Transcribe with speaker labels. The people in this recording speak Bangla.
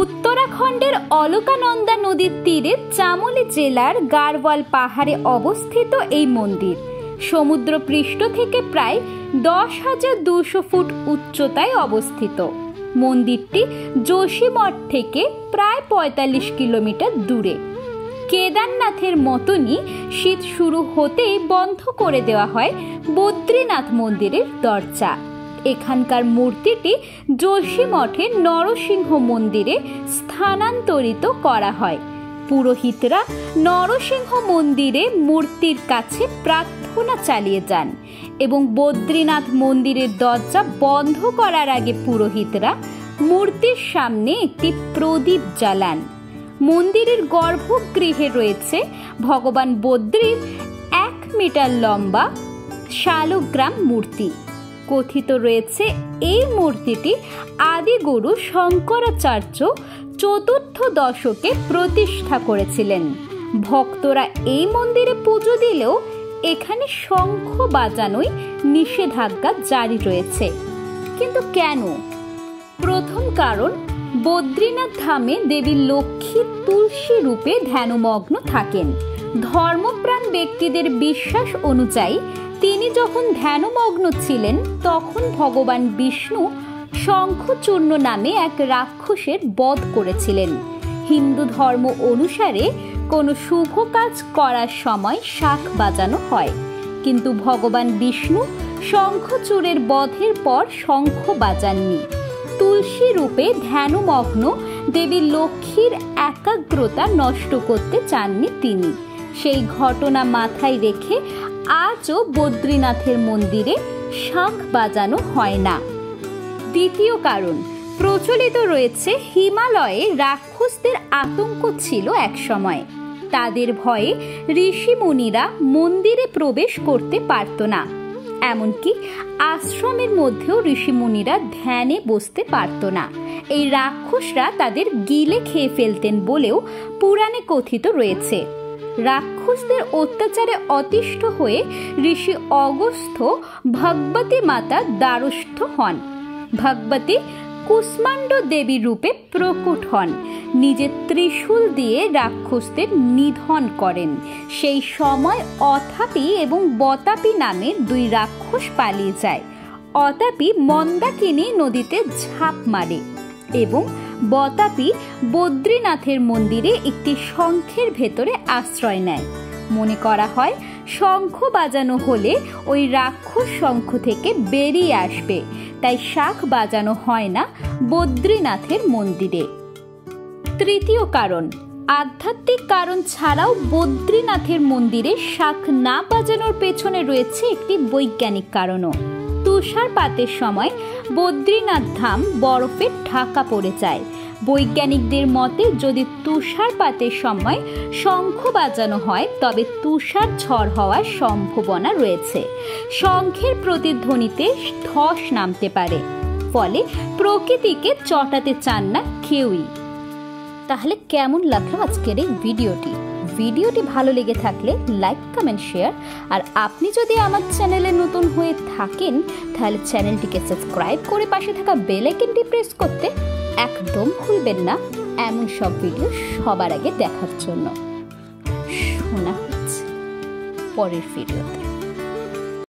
Speaker 1: উত্তরাখণ্ডের অলকানন্দা নদীর তীরে চামোলি জেলার গাড়ওয়াল পাহাড়ে অবস্থিত এই মন্দির সমুদ্রপৃষ্ঠ থেকে প্রায় 10,200 ফুট উচ্চতায় অবস্থিত। মন্দিরটি যোশীমঠ থেকে প্রায় 45 কিলোমিটার দূরে। কেদারনাথের মতনই শীত শুরু হতেই বন্ধ করে দেওয়া হয় বদ্রীনাথ মন্দিরের দরজা। এখানকার মূর্তিটি যোশীমঠের নরসিংহ মন্দিরে স্থানান্তরিত করা হয়। পুরোহিতরা নরসিংহ মন্দিরে মূর্তির কাছে প্রার্থনা চালিয়ে যান এবং বদ্রীনাথ মন্দিরের দরজা বন্ধ করার আগে পুরোহিতরা মূর্তির সামনে একটি প্রদীপ জ্বালান। মন্দিরের গর্ভগৃহে রয়েছে ভগবান বদ্রীর 1 মিটার লম্বা শালগ্রাম মূর্তি। কথিত রয়েছে এই মূর্তিটি আদিগুরু শঙ্করাচার্য 4th দশকে প্রতিষ্ঠা করেছিলেন। ভক্তরা এই মন্দিরে পুজো দিলেও এখানে শঙ্খ বাজানোই নিষেধাজ্ঞা জারি রয়েছে। কিন্তু কেন? প্রথম কারণ, বদ্রীনাথ ধামে দেবী লক্ষ্মী তুলসী রূপে ধ্যানমগ্ন থাকেন। ধর্মপ্রাণ ব্যক্তিদের বিশ্বাস অনুযায়ী তিনি যখন ধ্যানমগ্ন ছিলেন তখন ভগবান বিষ্ণু শঙ্খচূর্ণ নামে এক রাক্ষসের বধ করেছিলেন। হিন্দু ধর্ম অনুসারে কোনো শুভ কাজ করার সময় শাঁখ বাজানো হয়, কিন্তু ভগবান বিষ্ণু শঙ্খচূড়ের বধের পর শঙ্খ বাজাননি। তুলসী রূপে ধ্যানমগ্ন দেবী লক্ষ্মীর একাগ্রতা নষ্ট করতে চাননি তিনি। সেই ঘটনা মাথায় রেখে আজও বদ্রীনাথের মন্দিরে শাঁখ বাজানো হয় না। দ্বিতীয় কারণ, প্রচলিত রয়েছে হিমালয়ে রাক্ষসদের আতঙ্ক ছিল একসময়। তাদের ভয়ে ঋষি মুনিরা মন্দিরে প্রবেশ করতে পারত না। এমনকি আশ্রমের মধ্যেও ঋষি মুনিরা ধ্যানে বসতে পারত না। এই রাক্ষসরা তাদের গিলে খেয়ে ফেলতেন বলেও পুরাণে কথিত রয়েছে। রাক্ষসদের অত্যাচারে অতিষ্ঠ হয়ে ঋষি অগস্ত্য ভগবতী মাতা দ্বারস্থ হন। ভগবতী কুষ্মাণ্ড দেবী রূপে প্রকট হন, নিজের ত্রিশূল দিয়ে রাক্ষসদের নিধন করেন। সেই সময় অতাপি এবং বতাপি নামে 2 রাক্ষস পালিয়ে যায়। অতাপি মন্দাকিনী নদীতে ঝাঁপ মারে এবং বতাপি বদ্রীনাথের মন্দিরে একটি শঙ্খের ভেতরে আশ্রয় নেয়। মনে করা হয় শঙ্খ বাজানো হলে ওই রাক্ষস শঙ্খ থেকে বেরিয়ে আসবে, তাই শাঁখ বাজানো হয় না বদ্রীনাথের মন্দিরে। তৃতীয় কারণ, আধ্যাত্মিক কারণ ছাড়াও বদ্রীনাথের মন্দিরে শাঁখ না বাজানোর পেছনে রয়েছে একটি বৈজ্ঞানিক কারণও। তুষারপাতের সময় বদ্রীনাথ ধাম বরফে ঢাকা পড়ে যায়। বৈজ্ঞানিকদের মতে যদি তুষারপাতের সময় শঙ্খ বাজানো হয় তবে তুষার ঝড় হওয়ার সম্ভাবনা রয়েছে। শঙ্খের প্রতিধ্বনিতে ধস নামতে পারে, ফলে প্রকৃতিকে চটাতে চান না কেউই। তাহলে কেমন লাগলো আজকের এই ভিডিওটি ভালো লেগে থাকলে লাইক, কমেন্ট, শেয়ার। আর আপনি যদি আমার চ্যানেলে নতুন হয়ে থাকেন তাহলে চ্যানেলটিকে সাবস্ক্রাইব করে পাশে থাকা বেল আইকনটি প্রেস করতে একদম ভুলবেন না, এমন সব ভিডিও সবার আগে দেখার জন্য। শোনা হচ্ছে পরের ভিডিওতে।